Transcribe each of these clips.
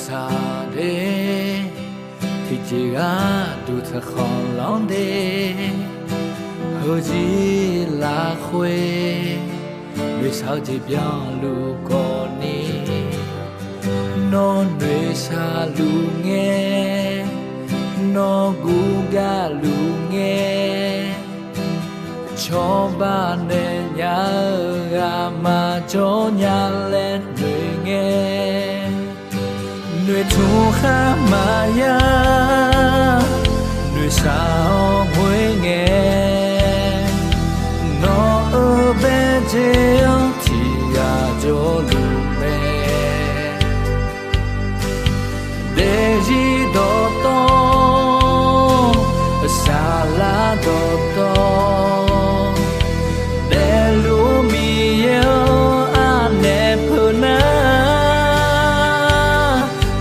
sa đê thì chỉ ga đủ thật khó lòng đê hơ gì là khuê người sao chỉ biết lu con ni nó người xa lu nghe nó gu ga lu nghe cho ba nên nhớ ga mà cho nhà lên người nghe người thu khá mà ya người sao mới nghe nó ở bên trên thì ga cho lu mẹ để gì đó to xa lá đó to để lu mi yêu anh em hơn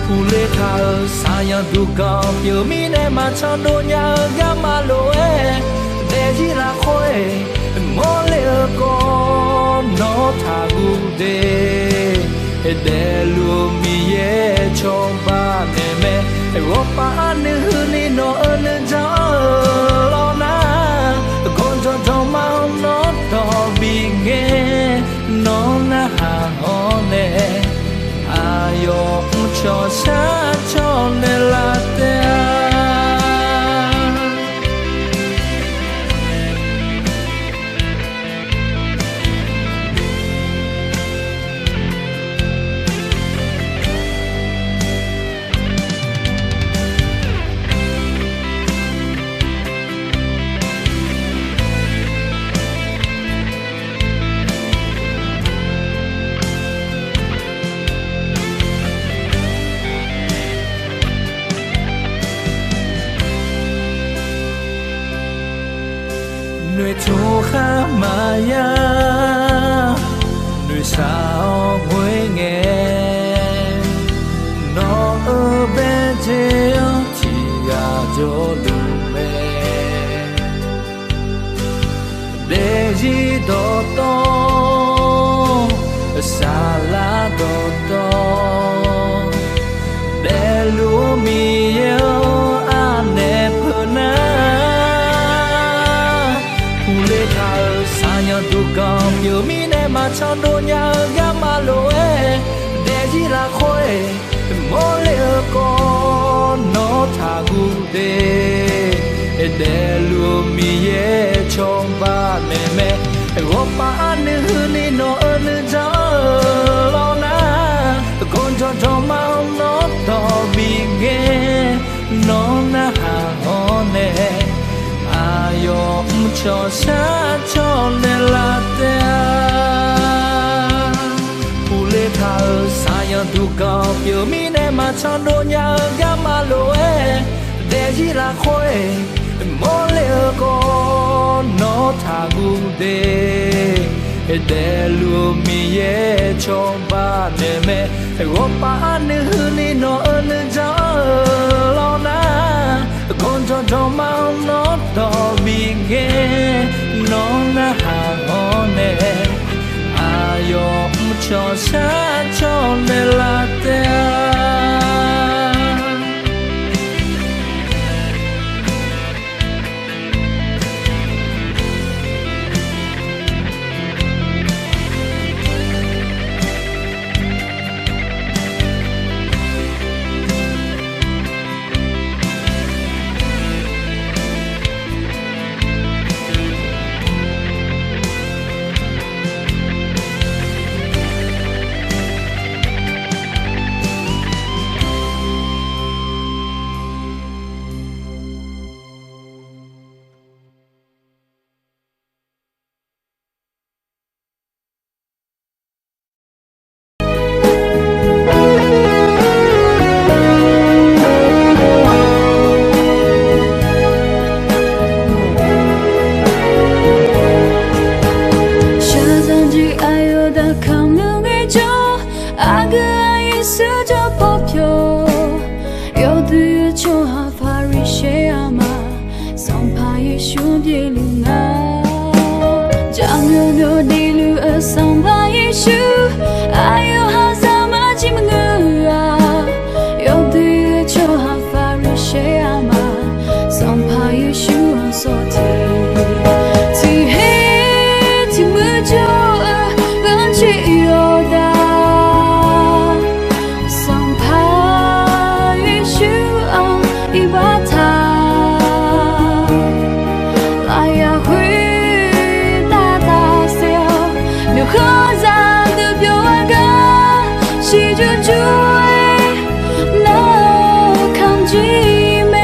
phụ lê thà xa nhau đủ cao yêu mi này mà cho đôi nhà gam mà lối để gì là khôi món lê con nó thà gu để lu mi yêu cho ba mẹ góp ba nữ ni nó ơn gió lo na con cho trong máu nó to bị nghe nó na hàng ho nè ayo cho xa cho nên là người thu khá mà ya người sao mới nghe nó ở bên trên thì ga cho lu mẹ để gì đó to xa lá đó to để lu mi yêu anh em hơn xa nhau đủ cao yêu mi này mà cho đôi nhà gam mà lối để gì là khôi mỗi lệ con nó thà gu để lu mi ye cho ba mẹ góp ba nữ ni nó ơn gió lo na con cho trong máu nó to bị nghe nó na hàng ho nè ayo cho xa cho nên là phụ lê thà xa nhau đủ cao yêu mi này mà cho đôi nhà gam mà lối để gì là khôi mỗi lệ con nó thà gu để lu mi ye cho ba mẹ góp ba nữ ni nó ơn gió lo na con cho trong máu nó to bị nghe nó na hàng ho nè ayo cho xa cho nên là 喜就追，那抗拒美。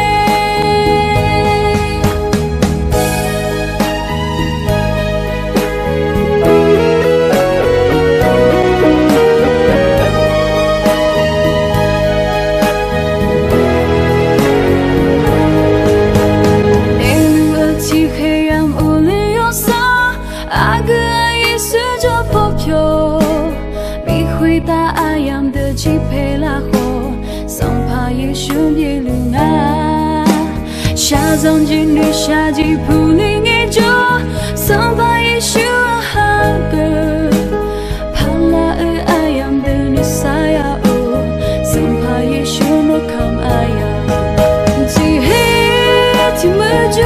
黑暗无力忧伤，阿哥爱也试着破旧，比回答爱样的气配拉火，桑帕也兄弟流啊，下葬金女下季普林也就，桑帕也修阿哥，帕拉尔爱样的女撒呀哦，桑帕也修诺康爱呀，几黑听不就。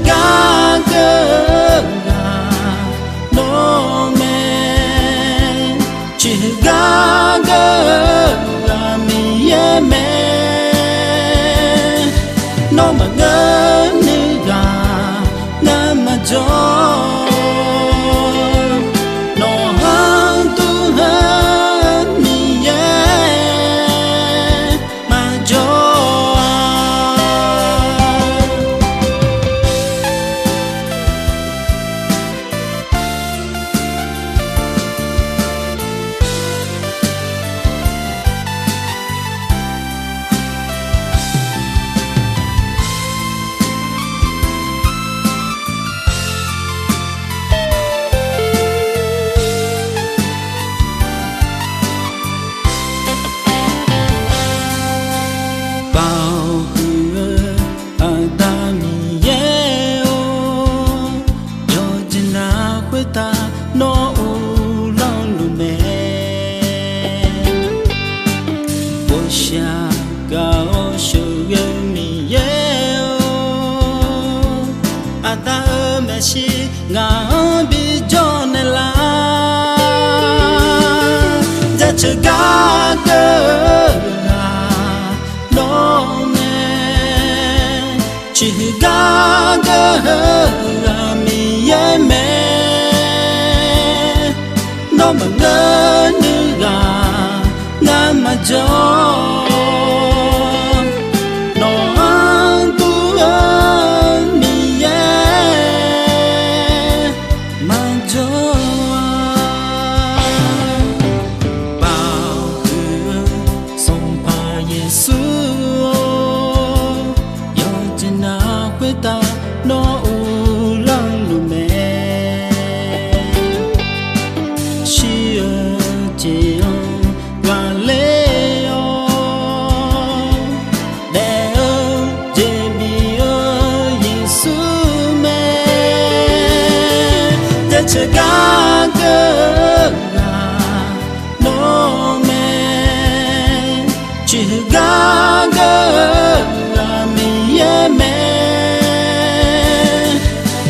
Gaga xa cao sự gần mi ta mẹ si ngã bi cho nên là ra chơi cá cơ nó mẹ chỉ cá cơ mi mẹ nó mà ngỡ như gà ngã mà cho chơi cá cơ nó mẹ chỉ cá cơ mi mẹ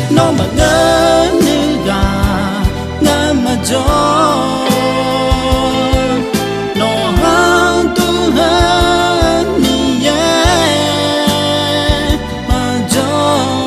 nó mà ngỡ như gà ngã mà gió nó hăng tu hơn mi mà gió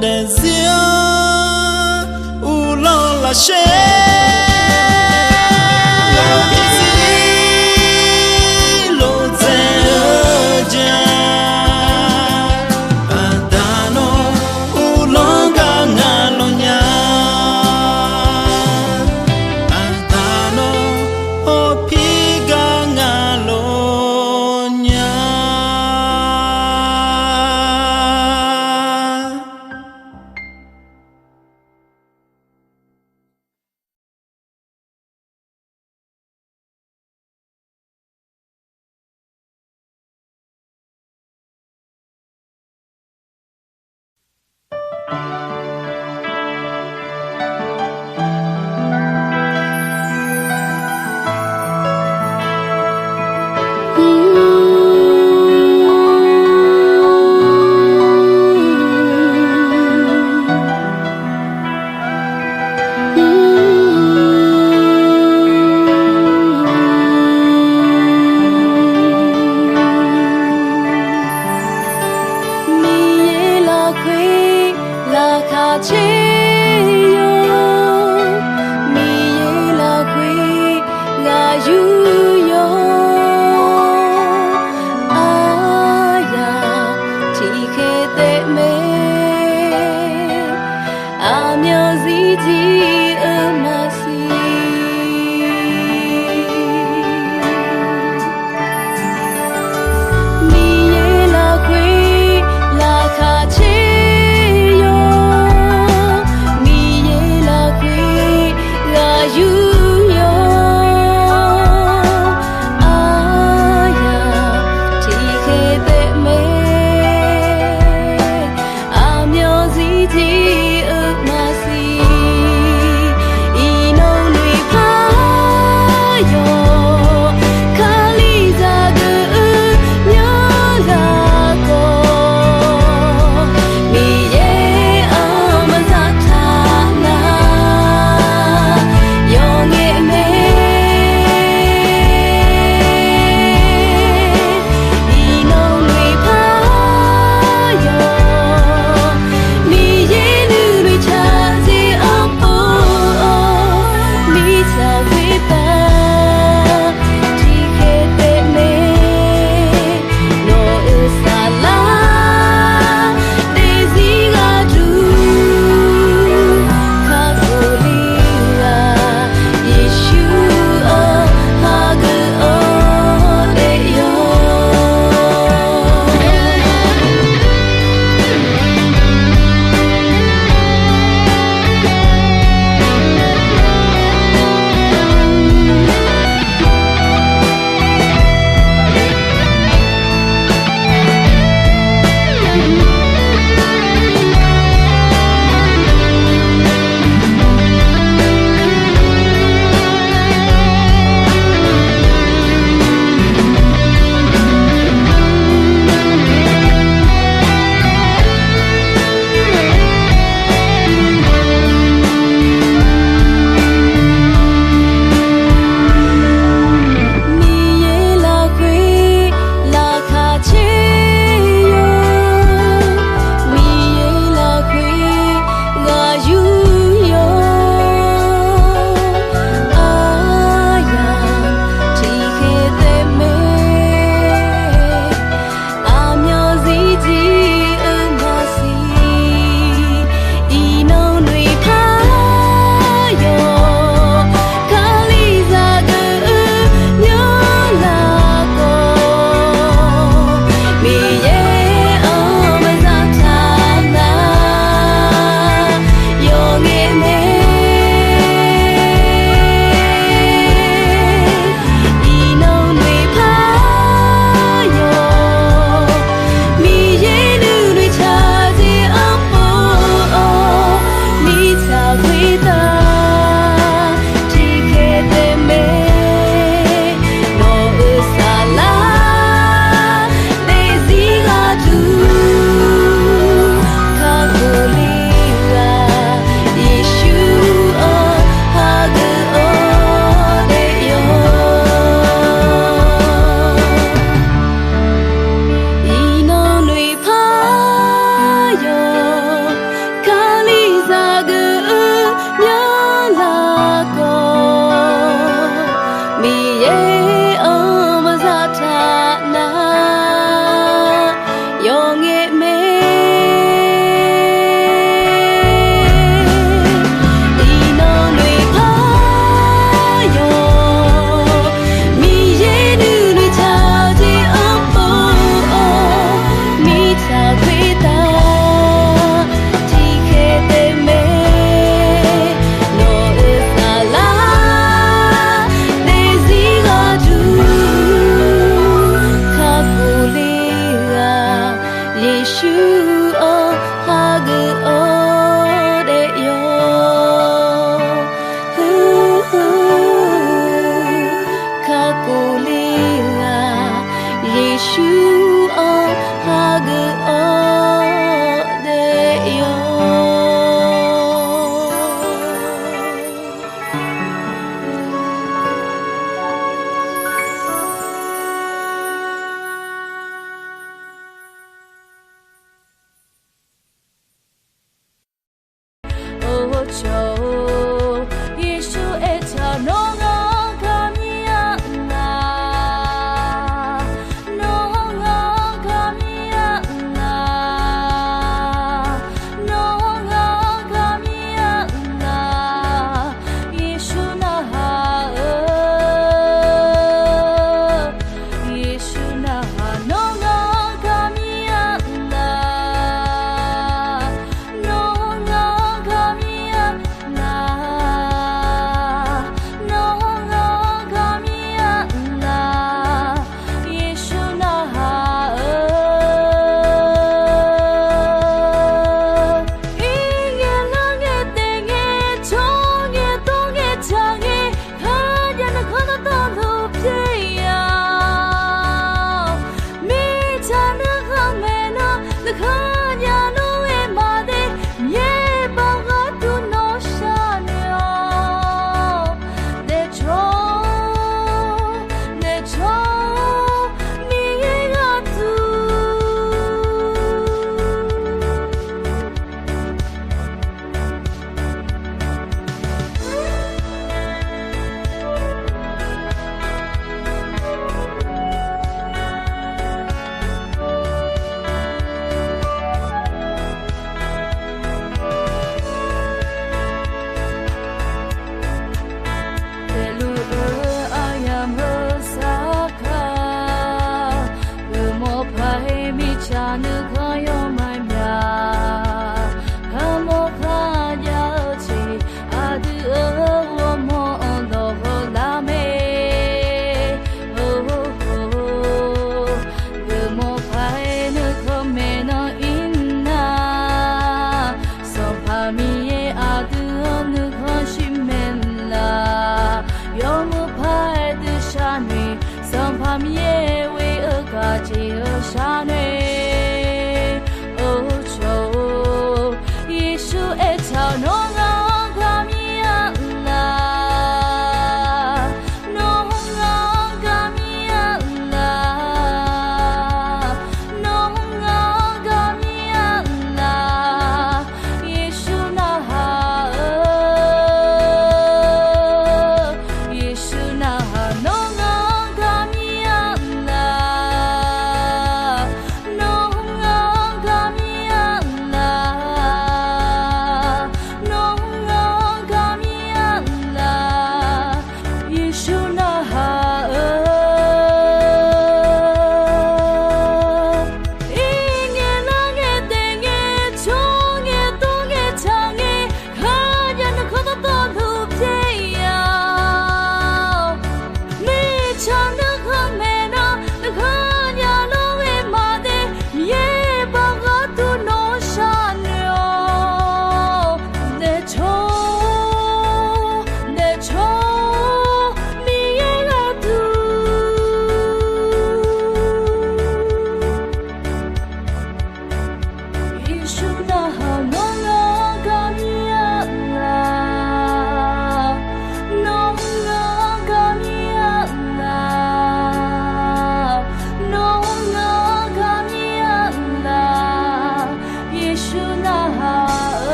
để riêng u lo là sẽ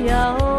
Malaysia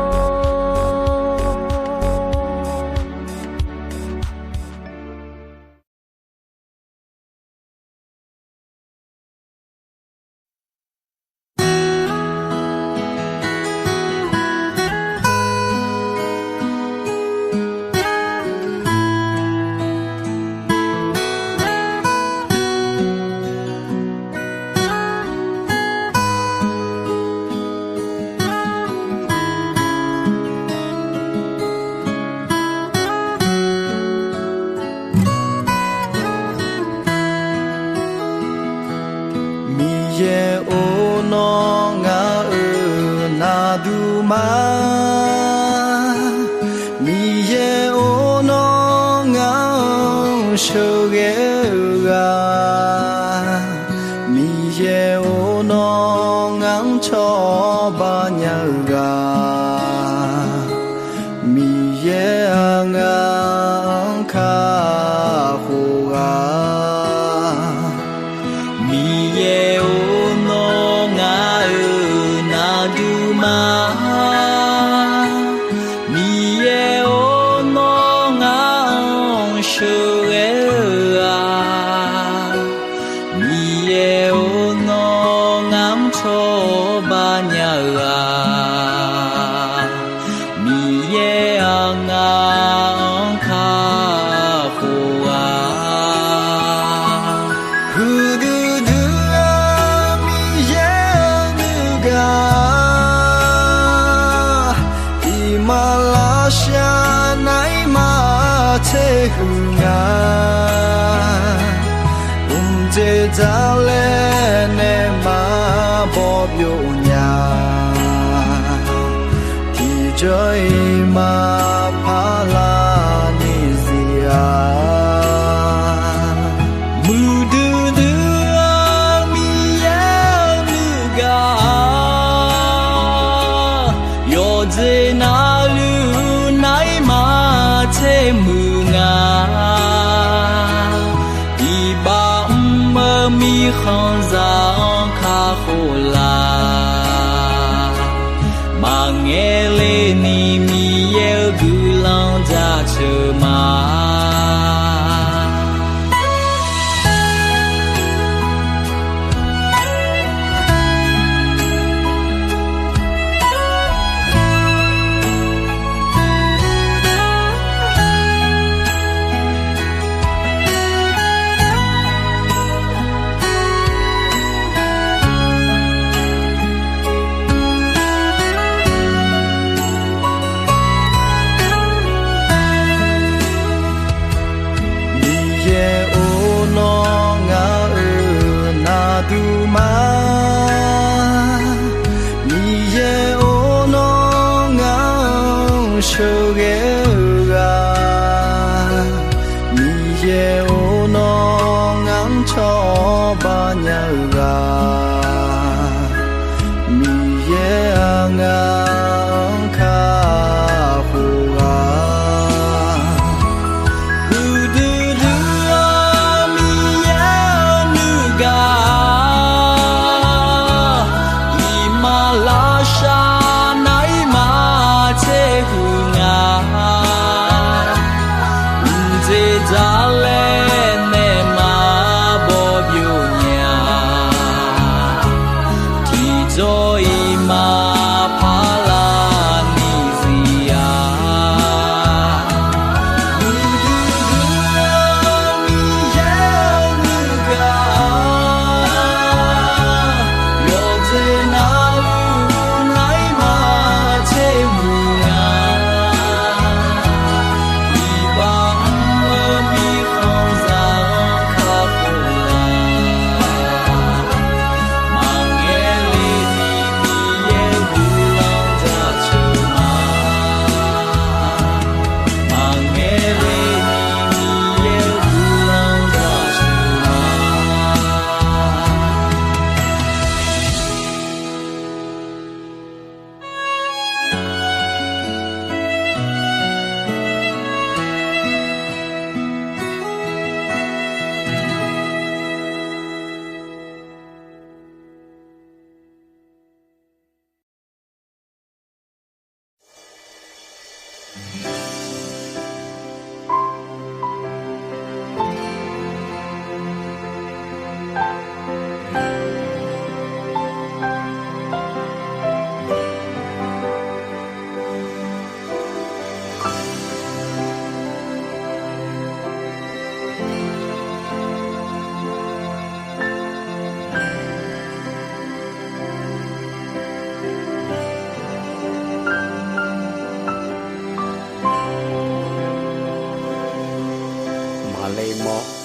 nai ma che hu nga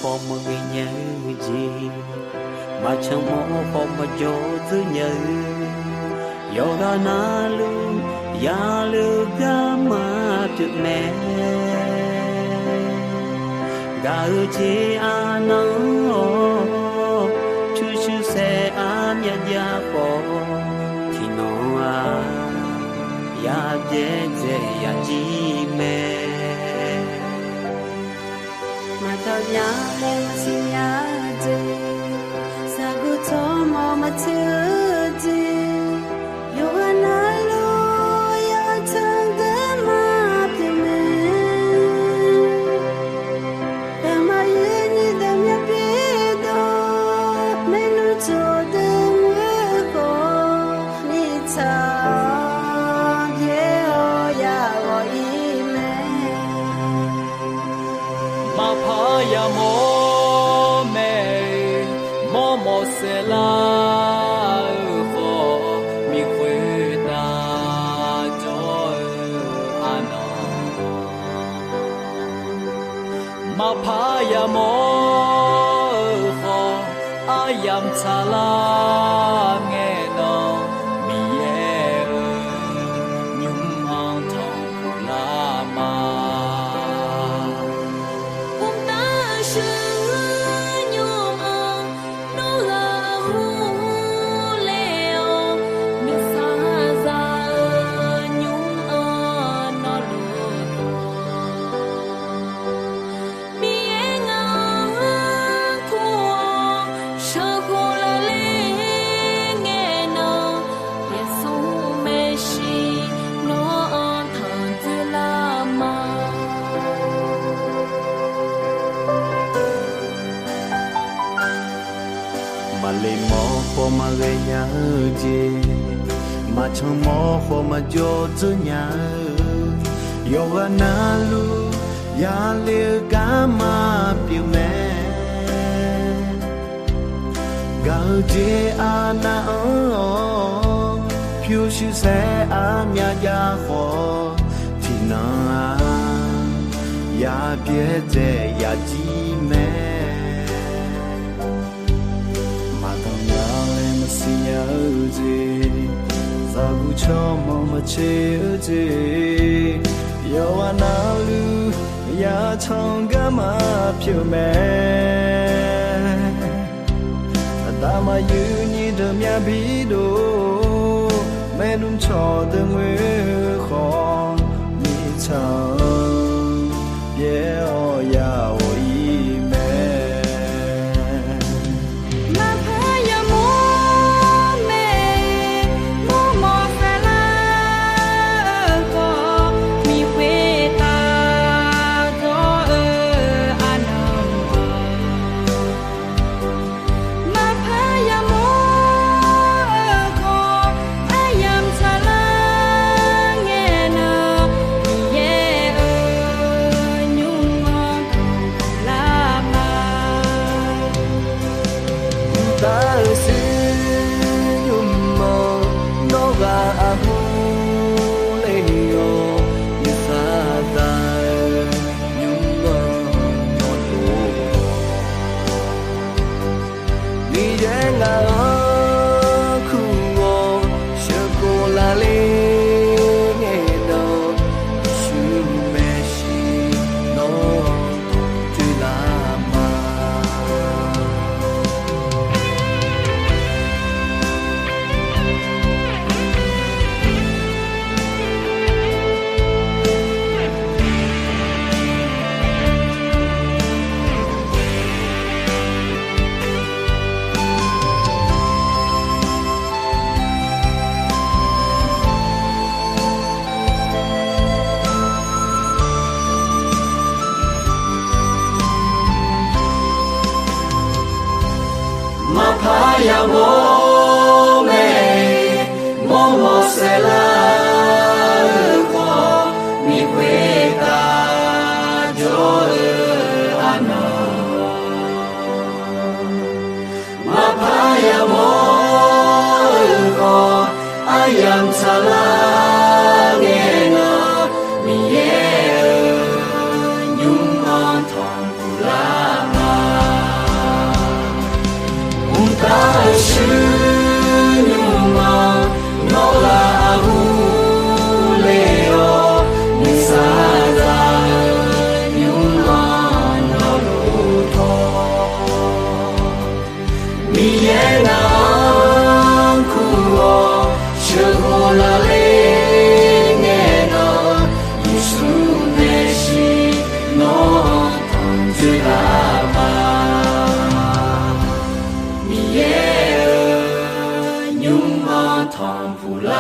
phò mà người nhớ gì mà chẳng mỏ phò mà gió thứ nhớ gió ra na lu ya lu ga mà trước mẹ ga chi ano chu chu se am ya phò thì nó ya dễ ya chi mẹ mà thao nhá lên mà xin nhá đi sao cứ cho mà chưa đi yêu anh ai lo ya thằng để mà tìm em mà yên như đêm nhớ biết đó mấy nụ cho đêm mưa có đi cha yeah ya gọi mẹ ma pha ya mo me mo se la kho mi khwe ta cho ano ma pha ya mo kho ayam cha la nghe no mi ye nhung ang thong la ma mà lên mỏ phò mà gây nhớ gì mà chẳng mỏ phò mà gió thứ nhớ yêu ga na lu ya le ga mà biểu mẹ ga je ana phiêu sư sẽ nhà ya khó thì na ya biết thế ya chi mẹ nhớ gì giờ cũng cho mà chơi gì yêu anh lu ya chong ga mà phiêu mẹ ta mà như như đơm ya bí đồ mẹ đúng cho từng người khó mi chồng yeah ya phù la